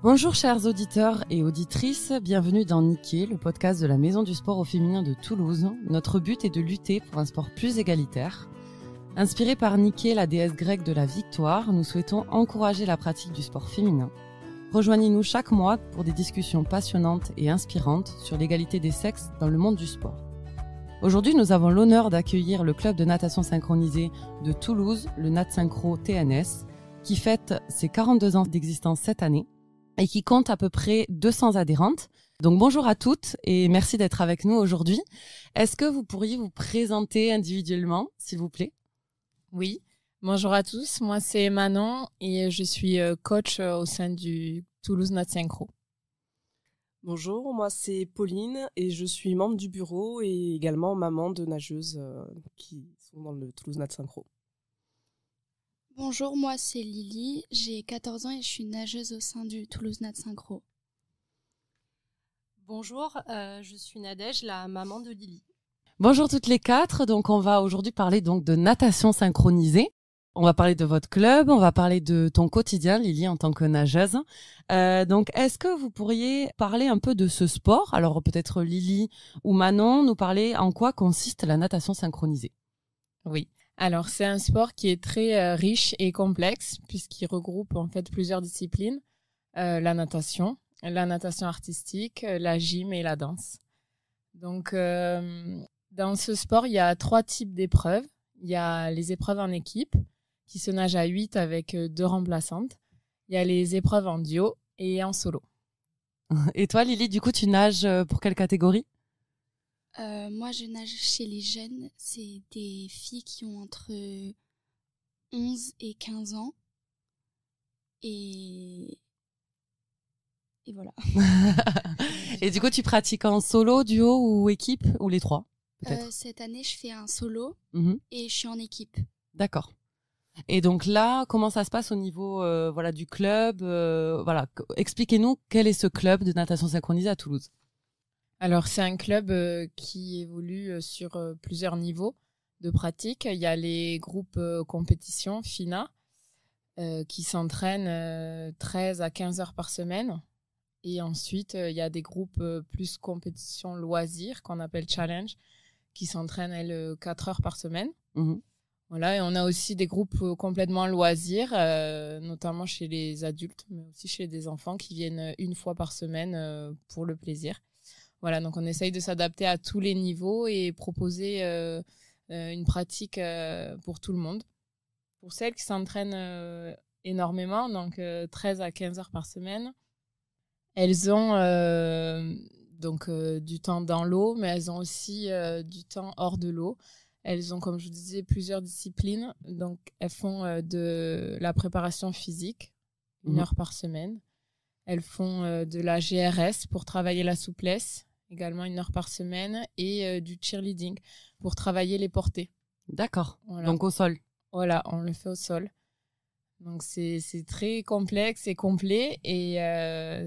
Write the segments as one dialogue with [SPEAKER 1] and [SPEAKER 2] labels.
[SPEAKER 1] Bonjour chers auditeurs et auditrices, bienvenue dans Niqué, le podcast de la Maison du Sport au Féminin de Toulouse. Notre but est de lutter pour un sport plus égalitaire. Inspiré par Niké, la déesse grecque de la victoire, nous souhaitons encourager la pratique du sport féminin. Rejoignez-nous chaque mois pour des discussions passionnantes et inspirantes sur l'égalité des sexes dans le monde du sport. Aujourd'hui, nous avons l'honneur d'accueillir le club de natation synchronisée de Toulouse, le Nat Synchro TNS, qui fête ses 42 ans d'existence cette année et qui compte à peu près 200 adhérentes. Donc bonjour à toutes et merci d'être avec nous aujourd'hui. Est-ce que vous pourriez vous présenter individuellement, s'il vous plaît ?
[SPEAKER 2] Oui, bonjour à tous, moi c'est Manon et je suis coach au sein du Toulouse Nat Synchro.
[SPEAKER 3] Bonjour, moi c'est Pauline et je suis membre du bureau et également maman de nageuses qui sont dans le Toulouse Nat Synchro.
[SPEAKER 4] Bonjour, moi c'est Lily, j'ai 14 ans et je suis nageuse au sein du Toulouse Nat Synchro.
[SPEAKER 5] Bonjour, je suis Nadège, la maman de Lily.
[SPEAKER 1] Bonjour toutes les quatre, donc on va aujourd'hui parler donc de natation synchronisée. On va parler de votre club, on va parler de ton quotidien, Lily, en tant que nageuse. Donc, est-ce que vous pourriez parler un peu de ce sport ? Alors, peut-être Lily ou Manon, nous parler en quoi consiste la natation synchronisée.
[SPEAKER 2] Oui, alors c'est un sport qui est très riche et complexe puisqu'il regroupe en fait plusieurs disciplines. La natation artistique, la gym et la danse. Donc, dans ce sport, il y a 3 types d'épreuves. Il y a les épreuves en équipe, qui se nagent à 8 avec 2 remplaçantes. Il y a les épreuves en duo et en solo.
[SPEAKER 1] Et toi, Lily, du coup, tu nages pour quelle catégorie ?
[SPEAKER 4] Moi, je nage chez les jeunes. C'est des filles qui ont entre 11 et 15 ans. Et voilà.
[SPEAKER 1] Et du coup, tu pratiques en solo, duo ou équipe, ou les 3 ?
[SPEAKER 4] Cette année, je fais un solo et je suis en équipe.
[SPEAKER 1] D'accord. Et donc là, comment ça se passe au niveau du club expliquez-nous quel est ce club de natation synchronisée à Toulouse.
[SPEAKER 2] Alors, c'est un club qui évolue sur plusieurs niveaux de pratique. Il y a les groupes compétition, FINA, qui s'entraînent 13 à 15 heures par semaine. Et ensuite, il y a des groupes plus compétition loisirs, qu'on appelle challenge, qui s'entraînent, 4 heures par semaine. Voilà, et on a aussi des groupes complètement loisirs, notamment chez les adultes, mais aussi chez des enfants qui viennent 1 fois par semaine pour le plaisir. Voilà, donc on essaye de s'adapter à tous les niveaux et proposer une pratique pour tout le monde. Pour celles qui s'entraînent énormément, donc 13 à 15 heures par semaine, elles ont du temps dans l'eau, mais elles ont aussi du temps hors de l'eau. Elles ont, comme je vous disais, plusieurs disciplines. Donc, elles font de la préparation physique, 1 heure par semaine. Elles font de la GRS pour travailler la souplesse, également 1 heure par semaine. Et du cheerleading pour travailler les portées.
[SPEAKER 1] D'accord,
[SPEAKER 2] voilà.
[SPEAKER 1] Donc au sol.
[SPEAKER 2] Voilà, on le fait au sol. Donc, c'est très complexe et complet. Et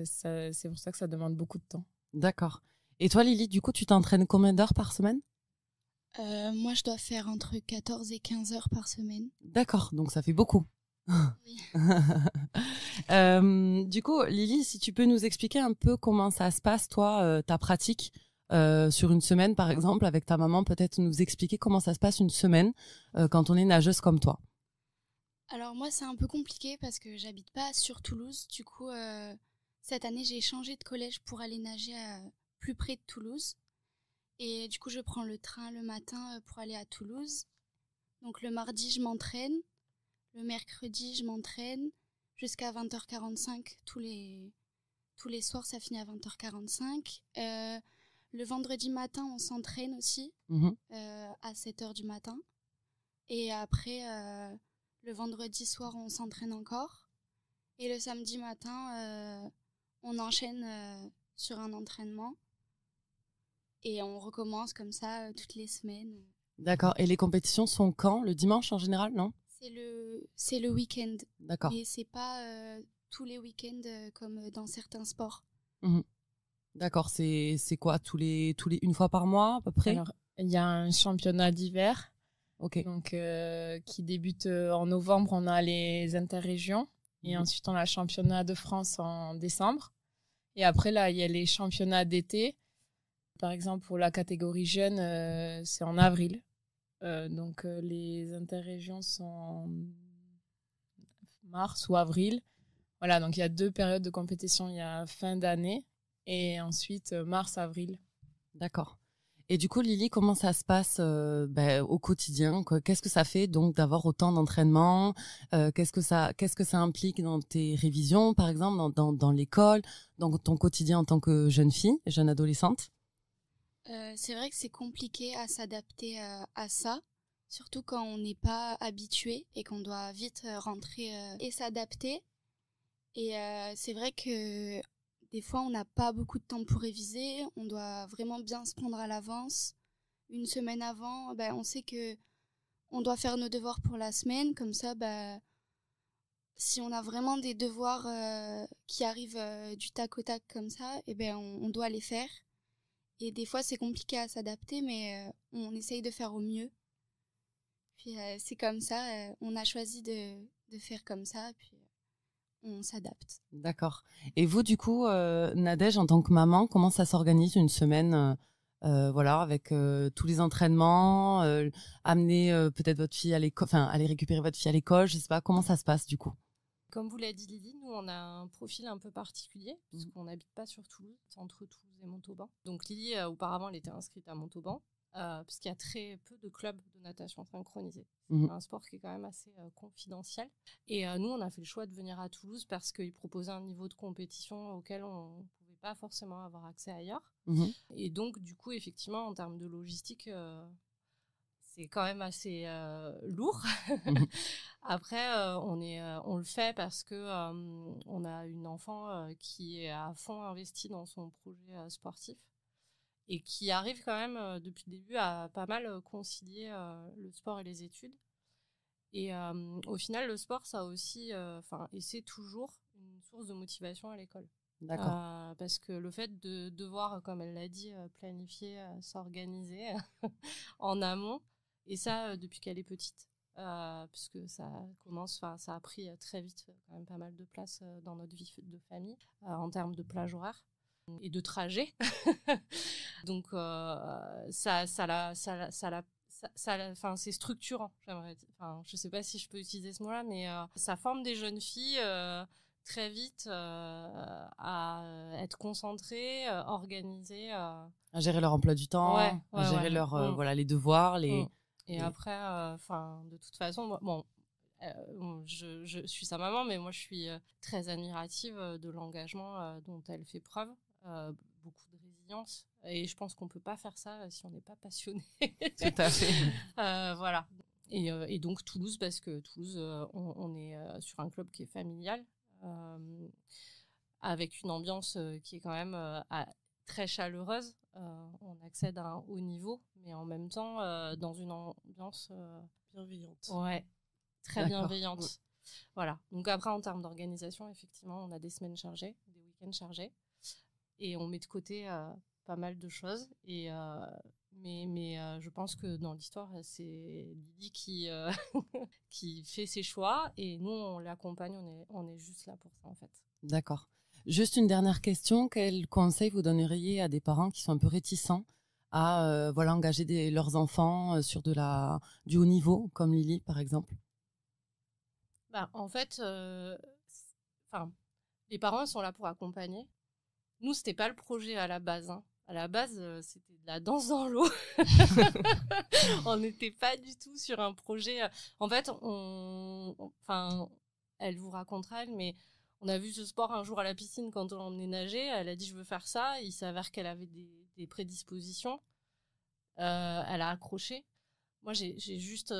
[SPEAKER 2] c'est pour ça que ça demande beaucoup de temps.
[SPEAKER 1] D'accord. Et toi, Lily, du coup, tu t'entraînes combien d'heures par semaine ?
[SPEAKER 4] Moi, je dois faire entre 14 et 15 heures par semaine.
[SPEAKER 1] D'accord, donc ça fait beaucoup.
[SPEAKER 4] Oui.
[SPEAKER 1] Du coup, Lily, si tu peux nous expliquer un peu comment ça se passe, toi, ta pratique sur une semaine, par exemple, avec ta maman, peut-être nous expliquer comment ça se passe une semaine quand on est nageuse comme toi.
[SPEAKER 4] Alors moi, c'est un peu compliqué parce que j'habite pas sur Toulouse. Du coup, cette année, j'ai changé de collège pour aller nager plus près de Toulouse. Et du coup, je prends le train le matin pour aller à Toulouse. Donc le mardi, je m'entraîne. Le mercredi, je m'entraîne jusqu'à 20h45. Tous les soirs, ça finit à 20h45. Le vendredi matin, on s'entraîne aussi à 7h du matin. Et après, le vendredi soir, on s'entraîne encore. Et le samedi matin, on enchaîne sur un entraînement. Et on recommence comme ça toutes les semaines.
[SPEAKER 1] D'accord. Et les compétitions sont quand ? Le dimanche en général, non ?
[SPEAKER 4] C'est le week-end.
[SPEAKER 1] D'accord.
[SPEAKER 4] Et c'est pas tous les week-ends comme dans certains sports.
[SPEAKER 1] D'accord. C'est quoi tous les 1 fois par mois à peu près ?
[SPEAKER 2] Alors, il y a un championnat d'hiver.
[SPEAKER 1] Ok.
[SPEAKER 2] Donc, qui débute en novembre. On a les interrégions Et ensuite, on a le championnat de France en décembre. Et après, là, il y a les championnats d'été. Par exemple, pour la catégorie jeune, c'est en avril. Donc, les interrégions sont en mars ou avril. Voilà, donc il y a 2 périodes de compétition. Il y a fin d'année et ensuite mars-avril.
[SPEAKER 1] D'accord. Et du coup, Lily, comment ça se passe au quotidien, quoi? Qu'est-ce que ça fait donc d'avoir autant d'entraînement? Qu'est-ce que ça implique dans tes révisions, par exemple, dans l'école, dans ton quotidien en tant que jeune fille, jeune adolescente?
[SPEAKER 4] C'est vrai que c'est compliqué à s'adapter à ça, surtout quand on n'est pas habitué et qu'on doit vite rentrer et s'adapter. Et c'est vrai que des fois, on n'a pas beaucoup de temps pour réviser. On doit vraiment bien se prendre à l'avance. Une semaine avant, on sait que on doit faire nos devoirs pour la semaine. Comme ça, si on a vraiment des devoirs qui arrivent du tac au tac comme ça, on doit les faire. Et des fois, c'est compliqué à s'adapter, mais on essaye de faire au mieux. Puis c'est comme ça. On a choisi de faire comme ça. Puis on s'adapte.
[SPEAKER 1] D'accord. Et vous, du coup, Nadège, en tant que maman, comment ça s'organise une semaine, avec tous les entraînements, amener peut-être votre fille à l'école, enfin, aller récupérer votre fille à l'école, je sais pas, comment ça se passe du coup?
[SPEAKER 5] Comme vous l'a dit Lily, nous on a un profil un peu particulier puisqu'on n'habite pas sur Toulouse, c'est entre Toulouse et Montauban. Donc Lily, auparavant, elle était inscrite à Montauban puisqu'il y a très peu de clubs de natation synchronisés. C'est un sport qui est quand même assez confidentiel. Et nous, on a fait le choix de venir à Toulouse parce qu'ils proposaient un niveau de compétition auquel on ne pouvait pas forcément avoir accès ailleurs. Et donc, du coup, effectivement, en termes de logistique, c'est quand même assez lourd. Après, on le fait parce que on a une enfant qui est à fond investie dans son projet sportif et qui arrive quand même depuis le début à pas mal concilier le sport et les études. Et au final, le sport, ça aussi, et c'est toujours une source de motivation à l'école.
[SPEAKER 1] D'accord.
[SPEAKER 5] Parce que le fait de devoir, comme elle l'a dit, planifier, s'organiser en amont, et ça depuis qu'elle est petite, puisque ça a pris très vite quand même pas mal de place dans notre vie de famille en termes de plage horaire et de trajet. Donc c'est structurant, j'aimerais dire. Enfin, je sais pas si je peux utiliser ce mot-là, mais ça forme des jeunes filles très vite à être concentrées, organisées, à
[SPEAKER 1] gérer leur emploi du temps, à gérer les devoirs,
[SPEAKER 5] Et après, de toute façon, je suis sa maman, mais moi je suis très admirative de l'engagement dont elle fait preuve, beaucoup de résilience. Et je pense qu'on peut pas faire ça si on n'est pas passionné.
[SPEAKER 1] Tout à fait.
[SPEAKER 5] Voilà. Et donc Toulouse, parce que Toulouse, on est sur un club qui est familial, avec une ambiance qui est quand même très chaleureuse. On accède à un haut niveau, mais en même temps dans une ambiance
[SPEAKER 3] bienveillante.
[SPEAKER 5] Ouais, très bienveillante. Voilà. Donc après, en termes d'organisation, effectivement, on a des semaines chargées, des week-ends chargés, et on met de côté pas mal de choses. Et mais je pense que dans l'histoire, c'est Lily qui fait ses choix, et nous on l'accompagne. On est juste là pour ça en fait.
[SPEAKER 1] D'accord. Juste une dernière question. Quel conseil vous donneriez à des parents qui sont un peu réticents à engager leurs enfants sur du haut niveau, comme Lily par exemple?
[SPEAKER 5] En fait, les parents sont là pour accompagner. Nous, c'était pas le projet à la base. À la base, c'était de la danse dans l'eau. On n'était pas du tout sur un projet. En fait, elle vous racontera, mais on a vu ce sport un jour à la piscine quand on l'emmenait nager. Elle a dit je veux faire ça. Il s'avère qu'elle avait des prédispositions. Elle a accroché. Moi, j'ai juste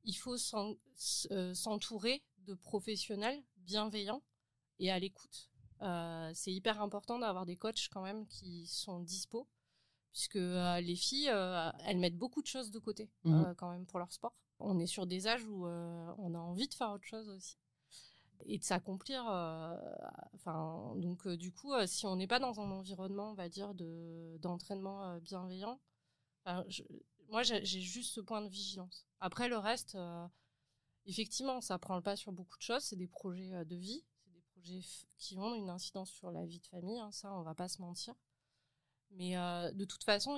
[SPEAKER 5] il faut s'entourer de professionnels bienveillants et à l'écoute. C'est hyper important d'avoir des coachs quand même qui sont dispo, puisque les filles, elles mettent beaucoup de choses de côté quand même pour leur sport. On est sur des âges où on a envie de faire autre chose aussi et de s'accomplir. Donc du coup, si on n'est pas dans un environnement, on va dire, d'entraînement bienveillant, moi j'ai juste ce point de vigilance. Après le reste, effectivement, ça prend le pas sur beaucoup de choses. C'est des projets de vie, c'est des projets qui ont une incidence sur la vie de famille. Hein, ça, on va pas se mentir. Mais de toute façon,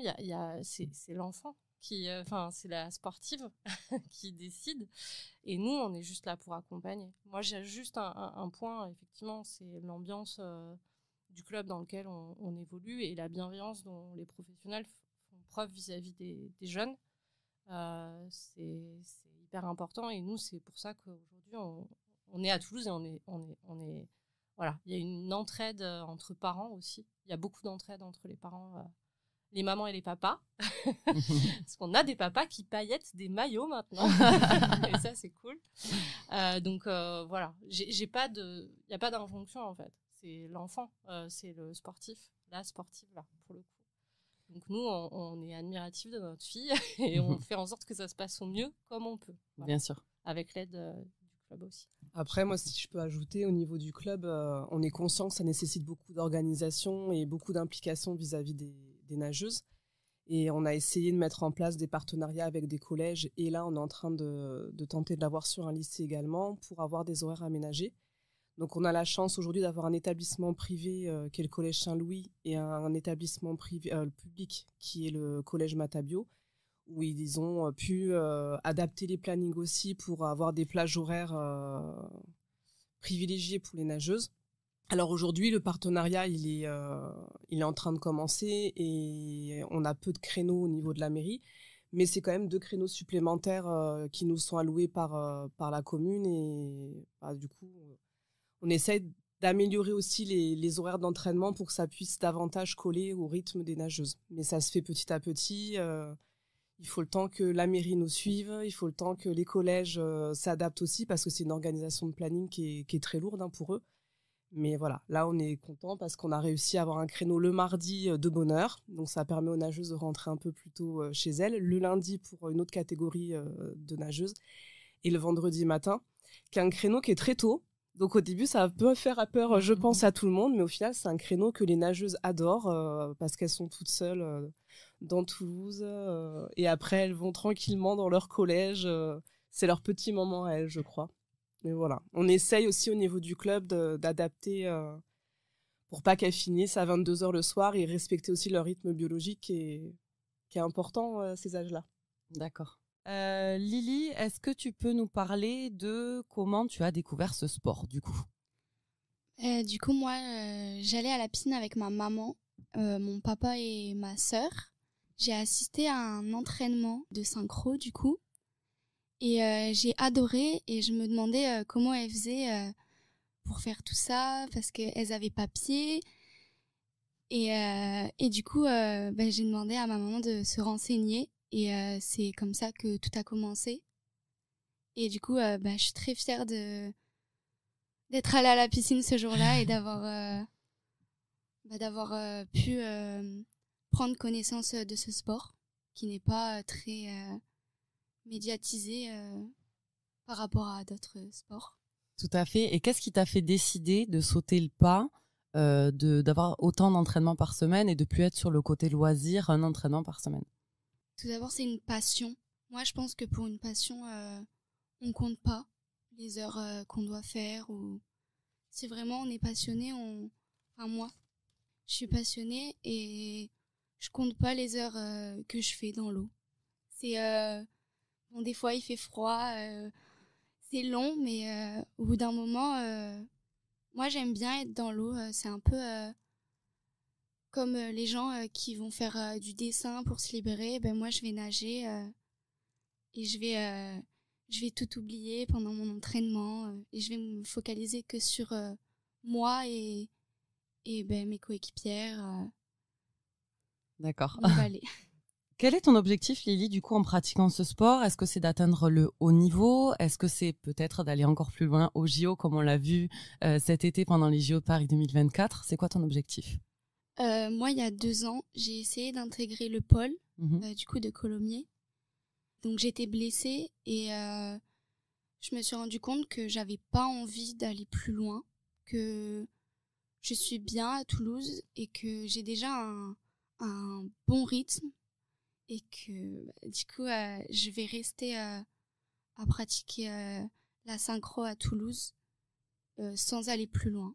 [SPEAKER 5] c'est l'enfant c'est la sportive qui décide. Et nous, on est juste là pour accompagner. Moi, j'ai juste un point, effectivement, c'est l'ambiance du club dans lequel on évolue et la bienveillance dont les professionnels font preuve vis-à-vis des jeunes. C'est hyper important. Et nous, c'est pour ça qu'aujourd'hui, on est à Toulouse et on est voilà. Il y a une entraide entre parents aussi. Il y a beaucoup d'entraide entre les parents, les mamans et les papas. Parce qu'on a des papas qui paillettent des maillots maintenant. Et ça, c'est cool. Donc, voilà. Il n'y a pas d'injonction, en fait. C'est l'enfant, c'est le sportif, la sportive, là, pour le coup. Donc, nous, on est admiratifs de notre fille et on fait en sorte que ça se passe au mieux comme on peut. Voilà.
[SPEAKER 1] Bien sûr.
[SPEAKER 5] Avec l'aide du club aussi.
[SPEAKER 3] Après, moi, si je peux ajouter, au niveau du club, on est conscient que ça nécessite beaucoup d'organisation et beaucoup d'implication vis-à-vis des nageuses. Et on a essayé de mettre en place des partenariats avec des collèges. Et là, on est en train de tenter de l'avoir sur un lycée également pour avoir des horaires aménagés. Donc, on a la chance aujourd'hui d'avoir un établissement privé qui est le Collège Saint-Louis et un établissement privé, public qui est le Collège Matabio, où ils ont pu adapter les plannings aussi pour avoir des plages horaires privilégiées pour les nageuses. Alors aujourd'hui, le partenariat, il est en train de commencer et on a peu de créneaux au niveau de la mairie, mais c'est quand même 2 créneaux supplémentaires qui nous sont alloués par la commune et du coup, on essaie d'améliorer aussi les horaires d'entraînement pour que ça puisse davantage coller au rythme des nageuses. Mais ça se fait petit à petit. Il faut le temps que la mairie nous suive, il faut le temps que les collèges s'adaptent aussi parce que c'est une organisation de planning qui est très lourde pour eux. Mais voilà, là on est content parce qu'on a réussi à avoir un créneau le mardi de bonne heure. Donc ça permet aux nageuses de rentrer un peu plus tôt chez elles. Le lundi pour une autre catégorie de nageuses. Et le vendredi matin, qui est un créneau qui est très tôt. Donc au début, ça peut faire peur, je pense, à tout le monde. Mais au final, c'est un créneau que les nageuses adorent parce qu'elles sont toutes seules dans Toulouse. Et après, elles vont tranquillement dans leur collège. C'est leur petit moment à elles, je crois. Mais voilà, on essaye aussi au niveau du club d'adapter pour pas qu'elles finissent à 22h le soir et respecter aussi leur rythme biologique qui est important à ces âges-là.
[SPEAKER 1] D'accord. Lily, est-ce que tu peux nous parler de comment tu as découvert ce sport du coup ?
[SPEAKER 4] Du coup, moi, j'allais à la piscine avec ma maman, mon papa et ma sœur. J'ai assisté à un entraînement de synchro du coup. Et j'ai adoré et je me demandais comment elles faisaient pour faire tout ça parce qu'elles avaient pas pied. Et du coup, j'ai demandé à ma maman de se renseigner et c'est comme ça que tout a commencé. Et du coup, je suis très fière d'être allée à la piscine ce jour-là et d'avoir pu prendre connaissance de ce sport qui n'est pas très médiatisé par rapport à d'autres sports.
[SPEAKER 1] Tout à fait. Et qu'est-ce qui t'a fait décider de sauter le pas, d'avoir autant d'entraînements par semaine et de plus être sur le côté loisir, un entraînement par semaine ?
[SPEAKER 4] Tout d'abord, c'est une passion. Moi, je pense que pour une passion, on compte pas les heures qu'on doit faire. Ou si vraiment on est passionné, enfin moi, je suis passionnée et je compte pas les heures que je fais dans l'eau. C'est bon, des fois, il fait froid, c'est long, mais au bout d'un moment, moi, j'aime bien être dans l'eau. C'est un peu comme les gens qui vont faire du dessin pour se libérer. Ben, moi, je vais nager et je vais tout oublier pendant mon entraînement et je vais me focaliser que sur moi et mes coéquipières.
[SPEAKER 1] D'accord.
[SPEAKER 4] On va aller.
[SPEAKER 1] Quel est ton objectif, Lily, du coup, en pratiquant ce sport ? Est-ce que c'est d'atteindre le haut niveau ? Est-ce que c'est peut-être d'aller encore plus loin au JO, comme on l'a vu cet été pendant les JO de Paris 2024 ? C'est quoi ton objectif ?
[SPEAKER 4] Moi, il y a 2 ans, j'ai essayé d'intégrer le pôle, du coup, de Colomiers. Donc, j'étais blessée et je me suis rendu compte que j'avais pas envie d'aller plus loin, que je suis bien à Toulouse et que j'ai déjà un bon rythme. Et que du coup, je vais rester à pratiquer la synchro à Toulouse sans aller plus loin.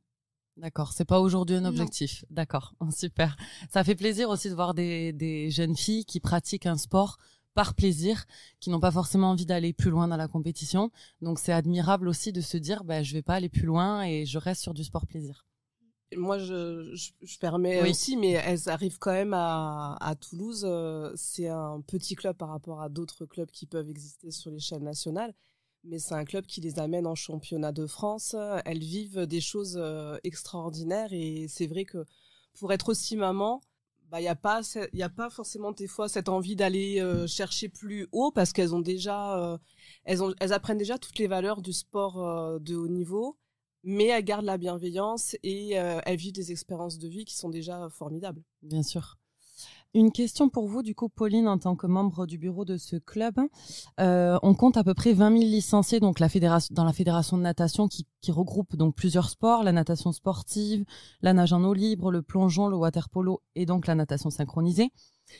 [SPEAKER 1] D'accord, c'est pas aujourd'hui un
[SPEAKER 4] Non.
[SPEAKER 1] objectif. D'accord, super. Ça fait plaisir aussi de voir des jeunes filles qui pratiquent un sport par plaisir, qui n'ont pas forcément envie d'aller plus loin dans la compétition. Donc c'est admirable aussi de se dire, je vais pas aller plus loin et je reste sur du sport plaisir.
[SPEAKER 3] Moi, je permets
[SPEAKER 1] Oui.
[SPEAKER 3] aussi, mais elles arrivent quand même à Toulouse. C'est un petit club par rapport à d'autres clubs qui peuvent exister sur l'échelle nationale. Mais c'est un club qui les amène en championnat de France. Elles vivent des choses extraordinaires. Et c'est vrai que pour être aussi maman, il n'y a pas forcément des fois cette envie d'aller chercher plus haut parce qu'elles ont déjà, elles apprennent déjà toutes les valeurs du sport de haut niveau. Mais elles gardent la bienveillance et elles vivent des expériences de vie qui sont déjà formidables.
[SPEAKER 1] Bien sûr. Une question pour vous, du coup, Pauline, en tant que membre du bureau de ce club. On compte à peu près 20 000 licenciés donc dans la fédération de natation qui regroupe donc plusieurs sports, la natation sportive, la nage en eau libre, le plongeon, le water-polo et donc la natation synchronisée.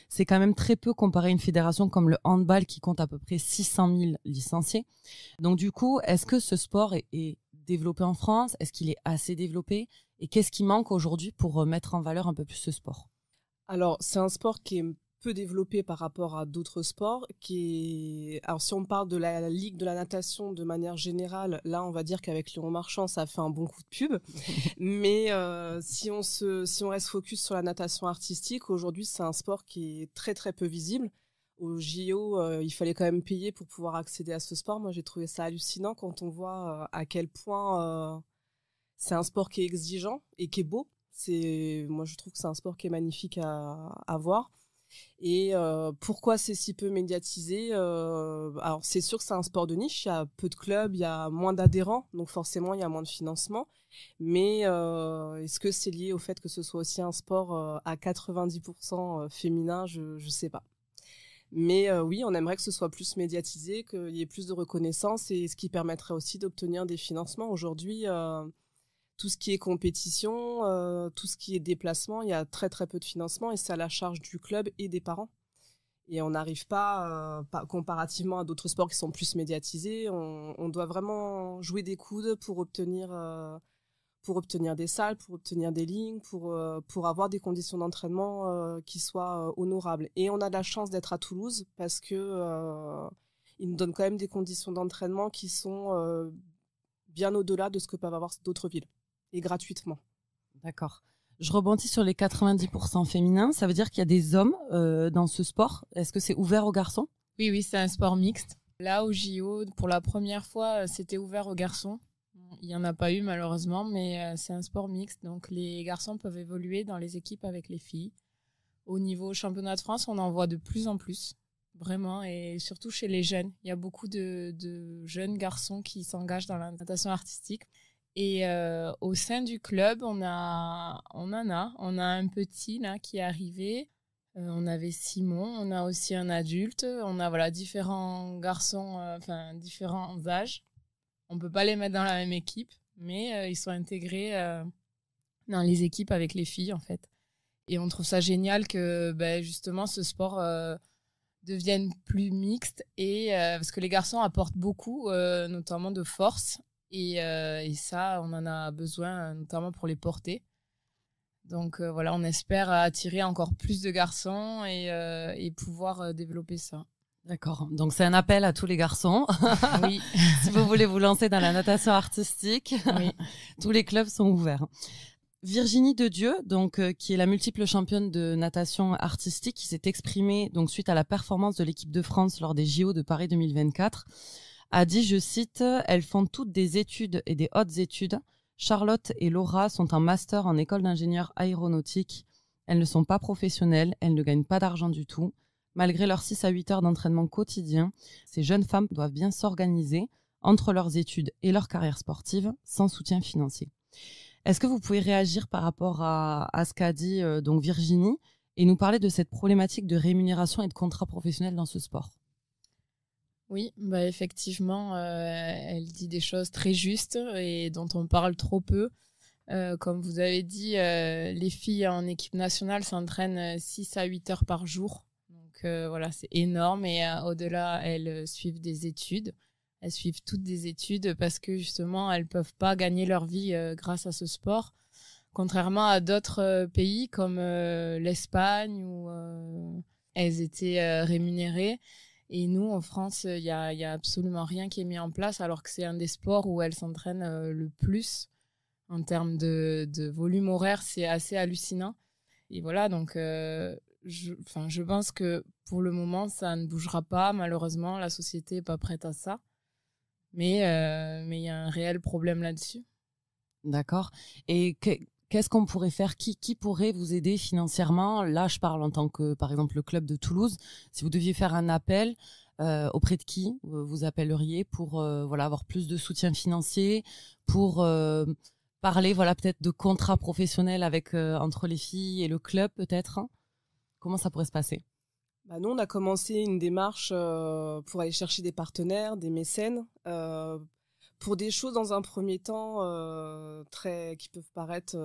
[SPEAKER 1] C'est quand même très peu comparé à une fédération comme le handball qui compte à peu près 600 000 licenciés. Donc du coup, est-ce que ce sport est développé en France? Est-ce qu'il est assez développé? Et qu'est-ce qui manque aujourd'hui pour mettre en valeur un peu plus ce sport?
[SPEAKER 3] Alors, c'est un sport qui est peu développé par rapport à d'autres sports. Alors, si on parle de la Ligue de la natation de manière générale, là, on va dire qu'avec Léon Marchand, ça a fait un bon coup de pub. Mais si on reste focus sur la natation artistique, aujourd'hui, c'est un sport qui est très, très peu visible. Au JO, il fallait quand même payer pour pouvoir accéder à ce sport. Moi, j'ai trouvé ça hallucinant quand on voit à quel point c'est un sport qui est exigeant et qui est beau. Moi, je trouve que c'est un sport qui est magnifique à voir. Et pourquoi c'est si peu médiatisé? Alors, c'est sûr que c'est un sport de niche. Il y a peu de clubs, il y a moins d'adhérents, donc forcément, il y a moins de financement. Mais est-ce que c'est lié au fait que ce soit aussi un sport à 90% féminin? Je ne sais pas. Mais oui, on aimerait que ce soit plus médiatisé, qu'il y ait plus de reconnaissance et ce qui permettrait aussi d'obtenir des financements. Aujourd'hui, tout ce qui est compétition, tout ce qui est déplacement, il y a très très peu de financement et c'est à la charge du club et des parents. Et on n'arrive pas, comparativement à d'autres sports qui sont plus médiatisés, on doit vraiment jouer des coudes pour obtenir des salles, pour obtenir des lignes, pour avoir des conditions d'entraînement qui soient honorables. Et on a de la chance d'être à Toulouse parce que ils nous donnent quand même des conditions d'entraînement qui sont bien au-delà de ce que peuvent avoir d'autres villes. Et gratuitement.
[SPEAKER 1] D'accord. Je rebondis sur les 90% féminins. Ça veut dire qu'il y a des hommes dans ce sport. Est-ce que c'est ouvert aux garçons?
[SPEAKER 2] Oui, c'est un sport mixte. Là, au JO, pour la première fois, c'était ouvert aux garçons. Il n'y en a pas eu malheureusement, mais c'est un sport mixte. Donc les garçons peuvent évoluer dans les équipes avec les filles. Au niveau championnat de France, on en voit de plus en plus. Vraiment, et surtout chez les jeunes. Il y a beaucoup de jeunes garçons qui s'engagent dans la natation artistique. Et au sein du club, on a un petit là qui est arrivé. On avait Simon, on a aussi un adulte. On a différents garçons, différents âges. On peut pas les mettre dans la même équipe, mais ils sont intégrés dans les équipes avec les filles en fait. Et on trouve ça génial que justement ce sport devienne plus mixte et parce que les garçons apportent beaucoup, notamment de force. Et ça, on en a besoin, notamment pour les porter. Donc on espère attirer encore plus de garçons et pouvoir développer ça.
[SPEAKER 1] D'accord. Donc c'est un appel à tous les garçons.
[SPEAKER 2] Oui.
[SPEAKER 1] Si vous voulez vous lancer dans la natation artistique,
[SPEAKER 2] oui.
[SPEAKER 1] Tous les clubs sont ouverts. Virginie Dedieu, donc qui est la multiple championne de natation artistique, qui s'est exprimée donc suite à la performance de l'équipe de France lors des JO de Paris 2024. A dit, je cite, « Elles font toutes des études et des hautes études. Charlotte et Laura sont en master en école d'ingénieur aéronautique. Elles ne sont pas professionnelles, elles ne gagnent pas d'argent du tout. Malgré leurs 6 à 8 heures d'entraînement quotidien, ces jeunes femmes doivent bien s'organiser entre leurs études et leur carrière sportive sans soutien financier. » Est-ce que vous pouvez réagir par rapport à ce qu'a dit donc Virginie et nous parler de cette problématique de rémunération et de contrat professionnel dans ce sport?
[SPEAKER 2] Oui, effectivement, elle dit des choses très justes et dont on parle trop peu. Comme vous avez dit, les filles en équipe nationale s'entraînent 6 à 8 heures par jour. Donc c'est énorme et au-delà, elles suivent des études. elles suivent toutes des études parce que justement, elles peuvent pas gagner leur vie grâce à ce sport. Contrairement à d'autres pays comme l'Espagne où elles étaient rémunérées. Et nous, en France, il y a absolument rien qui est mis en place, alors que c'est un des sports où elles s'entraînent le plus en termes de volume horaire. C'est assez hallucinant. Et voilà, donc je pense que pour le moment, ça ne bougera pas. Malheureusement, la société n'est pas prête à ça. Mais il y a un réel problème là-dessus.
[SPEAKER 1] D'accord. Et qu'est-ce qu'on pourrait faire ? Qui pourrait vous aider financièrement ? Là, je parle en tant que, par exemple, le club de Toulouse. Si vous deviez faire un appel, auprès de qui vous appelleriez pour avoir plus de soutien financier, pour parler peut-être de contrats professionnels avec entre les filles et le club peut-être, hein ? Comment ça pourrait se passer ?
[SPEAKER 3] Nous, on a commencé une démarche pour aller chercher des partenaires, des mécènes, pour des choses dans un premier temps qui peuvent paraître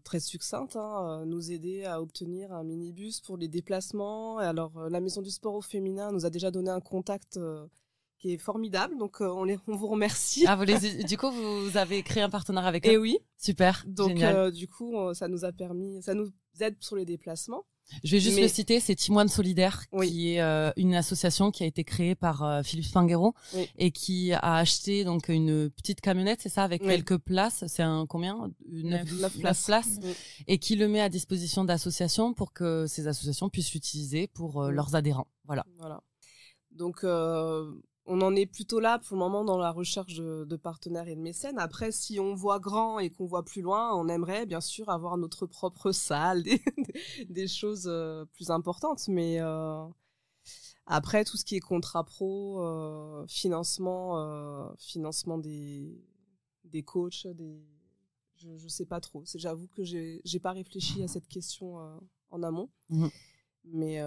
[SPEAKER 3] très succinctes, nous aider à obtenir un minibus pour les déplacements. Alors, la Maison du Sport au Féminin nous a déjà donné un contact qui est formidable, donc on vous remercie.
[SPEAKER 1] Ah, du coup, vous avez créé un partenariat avec eux ?
[SPEAKER 3] Et oui.
[SPEAKER 1] Super,
[SPEAKER 3] donc,
[SPEAKER 1] génial.
[SPEAKER 3] Du coup, ça nous aide sur les déplacements.
[SPEAKER 1] Je vais juste le citer, c'est Timoine Solidaire,
[SPEAKER 3] oui.
[SPEAKER 1] qui est une association qui a été créée par Philippe Spanghero,
[SPEAKER 3] oui.
[SPEAKER 1] et qui a acheté donc une petite camionnette, c'est ça, avec oui. quelques places. C'est combien ? 9 places. Oui. Et qui le met à disposition d'associations pour que ces associations puissent l'utiliser pour leurs adhérents. Voilà.
[SPEAKER 3] Donc, on en est plutôt là pour le moment dans la recherche de partenaires et de mécènes. Après, si on voit grand et qu'on voit plus loin, on aimerait bien sûr avoir notre propre salle, des choses plus importantes. Mais après, tout ce qui est contrat pro, financement des coachs, je sais pas trop. J'avoue que j'ai pas réfléchi à cette question en amont. Mmh. Mais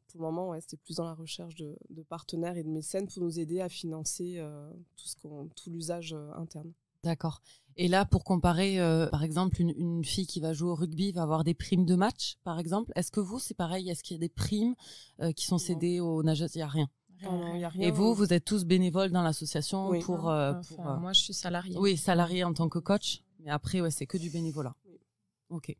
[SPEAKER 3] pour le moment, c'était plus dans la recherche de partenaires et de mécènes pour nous aider à financer tout l'usage interne.
[SPEAKER 1] D'accord. Et là, pour comparer, par exemple, une fille qui va jouer au rugby va avoir des primes de match, par exemple. Est-ce que vous, c'est pareil ? Est-ce qu'il y a des primes qui sont cédées aux nageuses ? Il n'y a rien.
[SPEAKER 3] Non, il y a rien.
[SPEAKER 1] Et vous êtes tous bénévoles dans l'association ?
[SPEAKER 3] Oui.
[SPEAKER 1] pour
[SPEAKER 2] moi, je suis salariée.
[SPEAKER 1] Oui, salariée en tant que coach. Mais après, c'est que du bénévolat. Oui. Ok.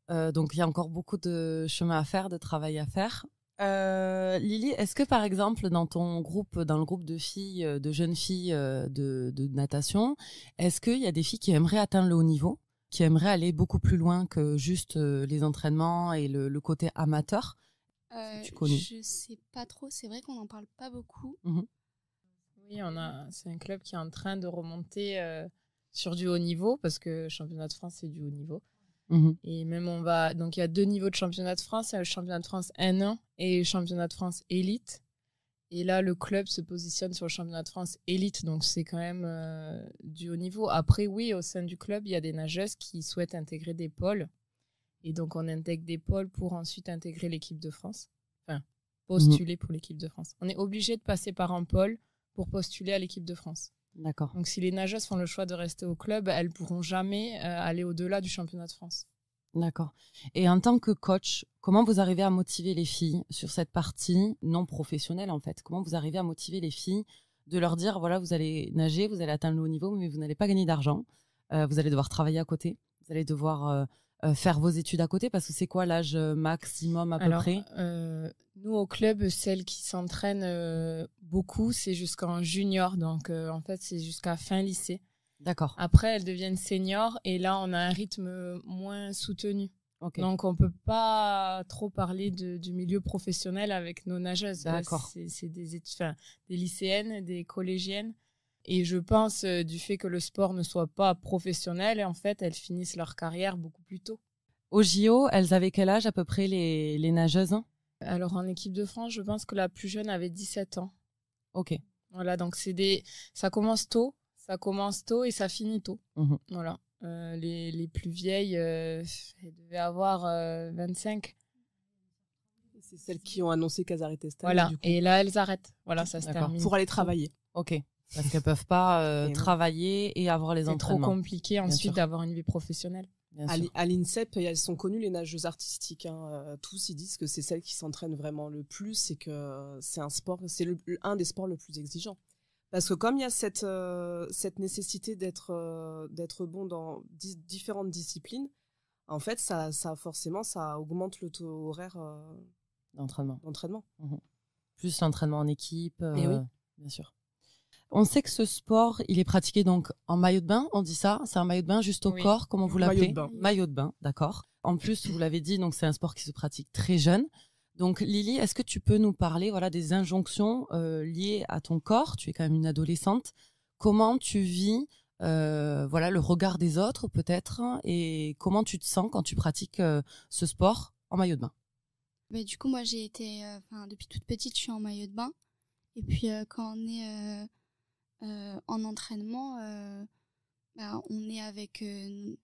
[SPEAKER 1] Donc, il y a encore beaucoup de chemin à faire, de travail à faire. Lily, est-ce que, par exemple, dans le groupe de filles, de jeunes filles de natation, est-ce qu'il y a des filles qui aimeraient atteindre le haut niveau, qui aimeraient aller beaucoup plus loin que juste les entraînements et le côté amateur ? Tu connais ?
[SPEAKER 4] Je sais pas trop, c'est vrai qu'on n'en parle pas beaucoup.
[SPEAKER 2] Mmh. Oui, c'est un club qui est en train de remonter sur du haut niveau, parce que championnat de France, c'est du haut niveau. Mmh. Et même donc il y a 2 niveaux de championnat de France, il y a le championnat de France N1 et le championnat de France élite. Et là, le club se positionne sur le championnat de France élite, donc c'est quand même du haut niveau. Après, oui, au sein du club, il y a des nageuses qui souhaitent intégrer des pôles. Et donc, on intègre des pôles pour ensuite intégrer l'équipe de France. Enfin, postuler pour l'équipe de France. On est obligé de passer par un pôle pour postuler à l'équipe de France.
[SPEAKER 1] D'accord.
[SPEAKER 2] Donc, si les nageuses font le choix de rester au club, elles ne pourront jamais aller au-delà du championnat de France.
[SPEAKER 1] D'accord. Et en tant que coach, comment vous arrivez à motiver les filles sur cette partie non professionnelle, en fait ? Comment vous arrivez à motiver les filles de leur dire, voilà, vous allez nager, vous allez atteindre le haut niveau, mais vous n'allez pas gagner d'argent. Vous allez devoir travailler à côté. Vous allez devoir faire vos études à côté, parce que c'est quoi l'âge maximum à peu près ?
[SPEAKER 2] Nous, au club, celles qui s'entraînent beaucoup, c'est jusqu'en junior. Donc, en fait, c'est jusqu'à fin lycée.
[SPEAKER 1] D'accord.
[SPEAKER 2] Après, elles deviennent seniors et là, on a un rythme moins soutenu.
[SPEAKER 1] Okay.
[SPEAKER 2] Donc, on ne peut pas trop parler du milieu professionnel avec nos nageuses.
[SPEAKER 1] D'accord.
[SPEAKER 2] C'est des lycéennes, des collégiennes. Et je pense, du fait que le sport ne soit pas professionnel, en fait, elles finissent leur carrière beaucoup plus tôt.
[SPEAKER 1] Au JO, elles avaient quel âge à peu près, les nageuses ?
[SPEAKER 2] Alors, en équipe de France, je pense que la plus jeune avait 17 ans.
[SPEAKER 1] Ok.
[SPEAKER 2] Voilà, donc ça commence tôt. Ça commence tôt et ça finit tôt.
[SPEAKER 1] Mmh.
[SPEAKER 2] Voilà. Les plus vieilles, elles devaient avoir 25.
[SPEAKER 3] C'est celles qui ont annoncé qu'elles arrêtaient cette année.
[SPEAKER 2] Voilà.
[SPEAKER 3] Du coup.
[SPEAKER 2] Et là, elles arrêtent. Voilà, ça se termine.
[SPEAKER 3] Pour aller travailler.
[SPEAKER 1] Ok. Parce qu'elles peuvent pas travailler et avoir les entraînements.
[SPEAKER 2] C'est trop compliqué ensuite d'avoir une vie professionnelle.
[SPEAKER 3] À l'INSEP, elles sont connues, les nageuses artistiques. Tous, ils disent que c'est celles qui s'entraînent vraiment le plus et que c'est un sport, c'est un des sports le plus exigeant. Parce que comme il y a cette nécessité d'être bon dans différentes disciplines, en fait, ça forcément, ça augmente le taux horaire d'entraînement.
[SPEAKER 1] Plus l'entraînement en équipe,
[SPEAKER 3] Et oui.
[SPEAKER 1] bien sûr. On sait que ce sport, il est pratiqué donc en maillot de bain, on dit ça. C'est un maillot de bain juste au corps, comment vous l'appelez? Maillot de bain, d'accord. En plus, vous l'avez dit, donc c'est un sport qui se pratique très jeune. Donc Lily, est-ce que tu peux nous parler des injonctions liées à ton corps? Tu es quand même une adolescente. Comment tu vis le regard des autres peut-être, et comment tu te sens quand tu pratiques ce sport en maillot de bain?
[SPEAKER 4] Du coup, moi, j'ai été, depuis toute petite, je suis en maillot de bain. Et puis, quand on est en entraînement, on est avec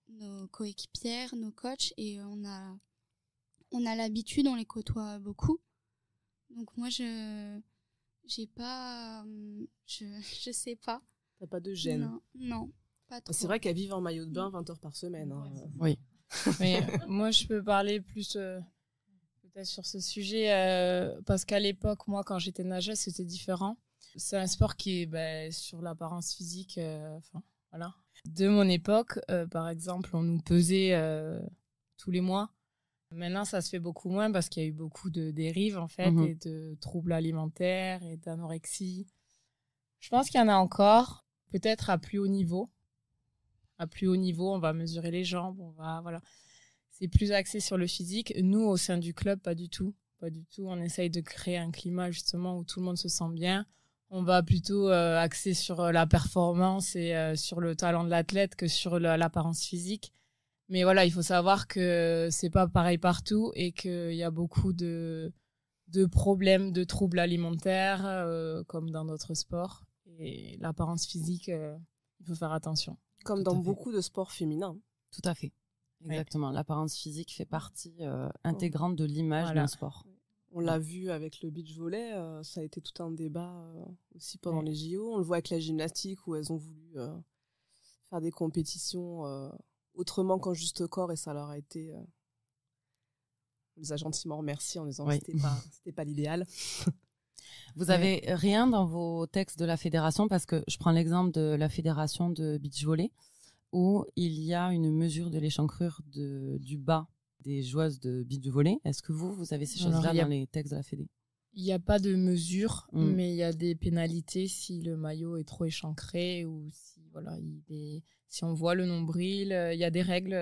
[SPEAKER 4] nos coéquipières, nos coachs, et on a l'habitude, on les côtoie beaucoup. Donc moi, je sais pas.
[SPEAKER 3] T'as pas de gêne?
[SPEAKER 4] Non, pas trop.
[SPEAKER 3] C'est vrai qu'elles vivent en maillot de bain 20 heures par semaine. Hein.
[SPEAKER 1] Oui.
[SPEAKER 2] Mais moi, je peux parler plus peut-être sur ce sujet, parce qu'à l'époque, moi, quand j'étais nageuse, c'était différent. C'est un sport qui est sur l'apparence physique, voilà. De mon époque, par exemple, on nous pesait tous les mois. Maintenant, ça se fait beaucoup moins parce qu'il y a eu beaucoup de dérives, en fait, et de troubles alimentaires et d'anorexie. Je pense qu'il y en a encore, peut-être à plus haut niveau. À plus haut niveau, on va mesurer les jambes, voilà. C'est plus axé sur le physique. Nous, au sein du club, pas du tout. Pas du tout. On essaye de créer un climat, justement, où tout le monde se sent bien. On va plutôt axer sur la performance et sur le talent de l'athlète que sur l'apparence physique. Mais voilà, il faut savoir que c'est pas pareil partout et qu'il y a beaucoup de problèmes, de troubles alimentaires, comme dans d'autres sports. Et l'apparence physique, il faut faire attention.
[SPEAKER 3] Comme dans beaucoup de sports féminins.
[SPEAKER 1] Tout à fait. Exactement. Ouais. L'apparence physique fait partie intégrante de l'image d'un sport.
[SPEAKER 3] On l'a vu avec le beach volley, ça a été tout un débat aussi pendant les JO. On le voit avec la gymnastique où elles ont voulu faire des compétitions autrement qu'en juste corps et ça leur a été... on les a gentiment remerciés en disant que c'était pas l'idéal.
[SPEAKER 1] Vous avez rien dans vos textes de la fédération, parce que je prends l'exemple de la fédération de beach volley où il y a une mesure de l'échancrure du bas des joueuses de beach volley. Est-ce que vous avez ces choses-là dans les textes de la fédé?
[SPEAKER 2] Il n'y a pas de mesure, mais il y a des pénalités si le maillot est trop échancré ou si on voit le nombril. Il y a des règles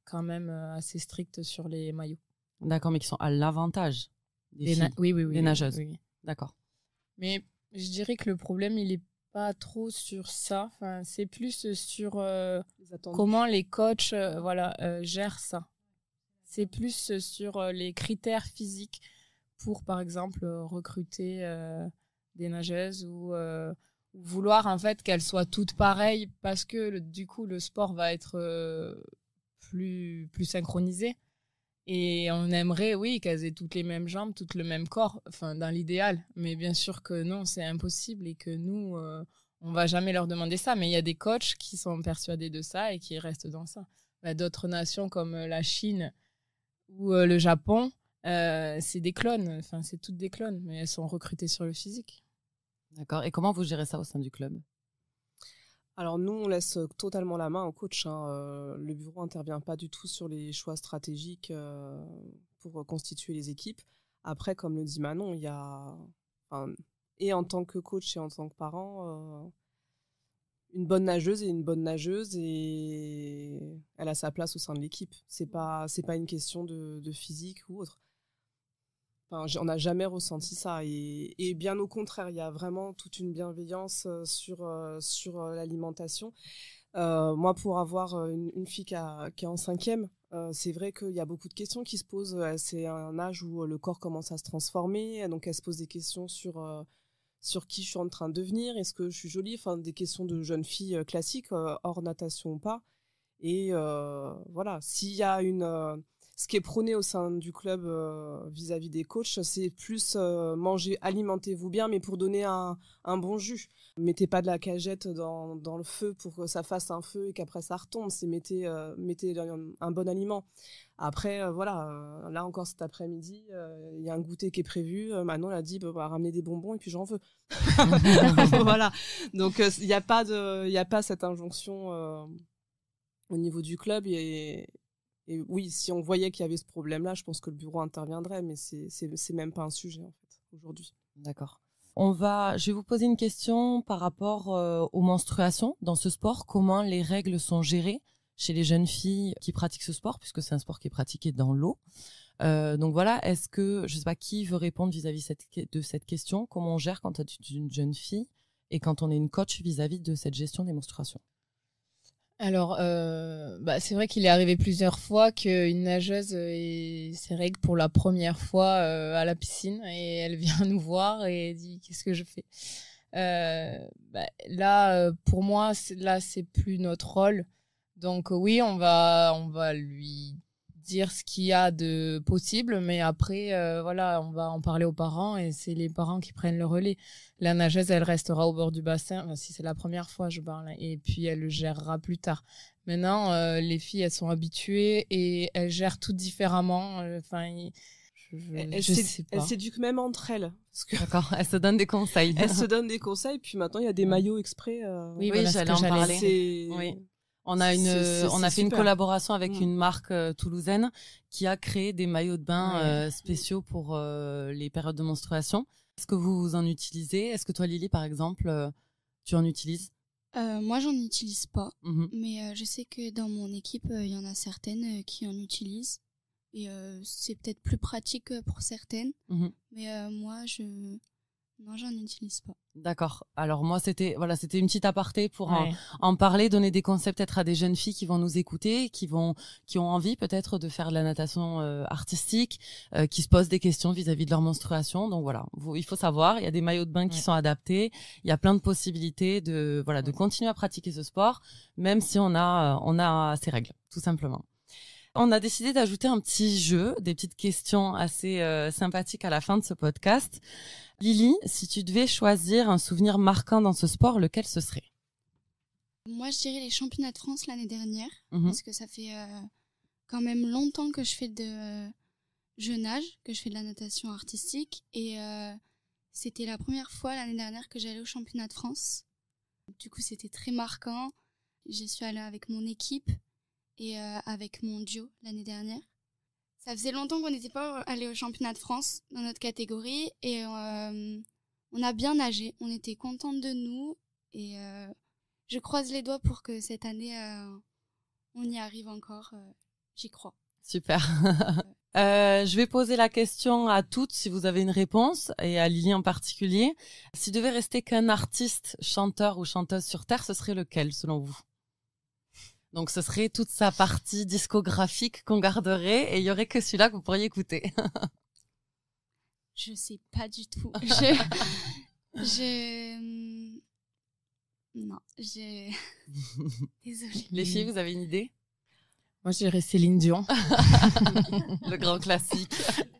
[SPEAKER 2] quand même assez strictes sur les maillots.
[SPEAKER 1] D'accord, mais qui sont à l'avantage des nageuses. Oui. D'accord.
[SPEAKER 2] Mais je dirais que le problème, il n'est pas trop sur ça. Enfin, c'est plus sur comment les coachs gèrent ça. C'est plus sur les critères physiques pour, par exemple, recruter des nageuses ou vouloir en fait qu'elles soient toutes pareilles parce que du coup le sport va être plus synchronisé et on aimerait qu'elles aient toutes les mêmes jambes, tout le même corps, enfin dans l'idéal, mais bien sûr que non, c'est impossible et que nous on va jamais leur demander ça, mais il y a des coachs qui sont persuadés de ça et qui restent dans ça. D'autres nations comme la Chine ou le Japon, c'est des clones, enfin c'est toutes des clones, mais elles sont recrutées sur le physique.
[SPEAKER 1] D'accord. Et comment vous gérez ça au sein du club?
[SPEAKER 3] Alors nous, on laisse totalement la main au coach. Le bureau n'intervient pas du tout sur les choix stratégiques pour constituer les équipes. Après, comme le dit Manon, il y a, et en tant que coach et en tant que parent, une bonne nageuse et elle a sa place au sein de l'équipe. C'est pas une question de physique ou autre. On n'a jamais ressenti ça et bien au contraire, il y a vraiment toute une bienveillance sur l'alimentation. Moi, pour avoir une fille qui est en 5e, c'est vrai qu'il y a beaucoup de questions qui se posent. C'est un âge où le corps commence à se transformer, donc elle se pose des questions sur qui je suis en train de devenir, est-ce que je suis jolie, des questions de jeune fille classique, hors natation ou pas. Et voilà, s'il y a ce qui est prôné au sein du club vis-à-vis des coachs, c'est plus manger, alimentez-vous bien, mais pour donner un bon jus. Mettez pas de la cagette dans le feu pour que ça fasse un feu et qu'après ça retombe. C'est mettez un bon aliment. Après, voilà, là encore cet après-midi, il y a un goûter qui est prévu. Manon a dit, bah, ramener des bonbons et puis j'en veux. Voilà. Donc, il n'y a pas cette injonction au niveau du club. Et oui, si on voyait qu'il y avait ce problème-là, je pense que le bureau interviendrait, mais c'est même pas un sujet, en fait, aujourd'hui.
[SPEAKER 1] D'accord. Je vais vous poser une question par rapport aux menstruations dans ce sport. Comment les règles sont gérées chez les jeunes filles qui pratiquent ce sport, puisque c'est un sport qui est pratiqué dans l'eau. Donc voilà, est-ce que, je sais pas qui veut répondre vis-à-vis de cette question, comment on gère quand on est une jeune fille et quand on est une coach vis-à-vis de cette gestion des menstruations?
[SPEAKER 2] Alors, c'est vrai qu'il est arrivé plusieurs fois qu'une nageuse ait ses règles pour la première fois à la piscine et elle vient nous voir et dit qu'est-ce que je fais. Là, pour moi, c'est plus notre rôle. Donc oui, on va lui dire ce qu'il y a de possible, mais après, voilà, on va en parler aux parents et c'est les parents qui prennent le relais. La nageuse, elle restera au bord du bassin, si c'est la première fois, je parle, et puis elle le gérera plus tard. Maintenant, les filles, elles sont habituées et elles gèrent tout différemment. Je sais pas.
[SPEAKER 3] Elles s'éduquent même entre elles.
[SPEAKER 1] D'accord, elles se donnent des conseils.
[SPEAKER 3] Elles se donnent des conseils, puis maintenant, il y a des maillots exprès.
[SPEAKER 1] Oui, j'allais en parler. Oui. On a fait une collaboration avec une marque toulousaine qui a créé des maillots de bain spéciaux pour les périodes de menstruation. Est-ce que vous en utilisez? Est-ce que toi, Lily, par exemple, tu en utilises?
[SPEAKER 4] Moi, j'en utilise pas, mais je sais que dans mon équipe, il y en a certaines qui en utilisent. Et c'est peut-être plus pratique pour certaines, mais moi, non, j'en utilise pas.
[SPEAKER 1] D'accord. Alors moi, c'était une petite aparté pour en parler, donner des conseils peut-être à des jeunes filles qui vont nous écouter, qui ont envie peut-être de faire de la natation artistique, qui se posent des questions vis-à-vis de leur menstruation. Donc voilà, il faut savoir, il y a des maillots de bain qui sont adaptés, il y a plein de possibilités de continuer à pratiquer ce sport, même si on a ses règles, tout simplement. On a décidé d'ajouter un petit jeu, des petites questions assez sympathiques à la fin de ce podcast. Lily, si tu devais choisir un souvenir marquant dans ce sport, lequel ce serait?
[SPEAKER 4] Moi, je dirais les championnats de France l'année dernière, parce que ça fait quand même longtemps que je nage, que je fais de la natation artistique, et c'était la première fois l'année dernière que j'allais au championnat de France. Du coup, c'était très marquant. J'y suis allée avec mon équipe et avec mon duo l'année dernière. Ça faisait longtemps qu'on n'était pas allé au championnat de France dans notre catégorie et on a bien nagé. On était contentes de nous et je croise les doigts pour que cette année on y arrive encore. J'y crois.
[SPEAKER 1] Super. Je vais poser la question à toutes si vous avez une réponse et à Lily en particulier. S'il devait rester qu'un artiste, chanteur ou chanteuse sur Terre, ce serait lequel selon vous? Donc, ce serait toute sa partie discographique qu'on garderait et il y aurait que celui-là que vous pourriez écouter.
[SPEAKER 4] Je sais pas du tout. Non, désolée.
[SPEAKER 1] Les filles, vous avez une idée?
[SPEAKER 2] Moi, je dirais Céline Dion.
[SPEAKER 1] Le grand classique.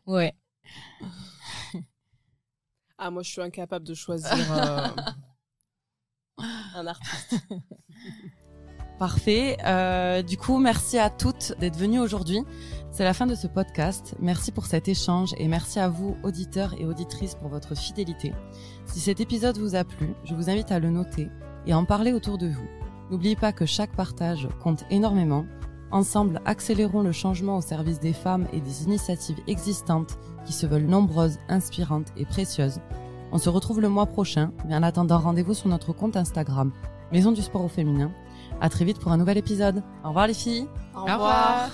[SPEAKER 2] Ouais.
[SPEAKER 3] Ah, moi, je suis incapable de choisir un artiste.
[SPEAKER 1] Parfait. Du coup, merci à toutes d'être venues aujourd'hui. C'est la fin de ce podcast. Merci pour cet échange et merci à vous, auditeurs et auditrices, pour votre fidélité. Si cet épisode vous a plu, je vous invite à le noter et à en parler autour de vous. N'oubliez pas que chaque partage compte énormément. Ensemble, accélérons le changement au service des femmes et des initiatives existantes qui se veulent nombreuses, inspirantes et précieuses. On se retrouve le mois prochain, mais en attendant, rendez-vous sur notre compte Instagram, Maison du Sport au Féminin. À très vite pour un nouvel épisode. Au revoir les filles.
[SPEAKER 3] Au revoir.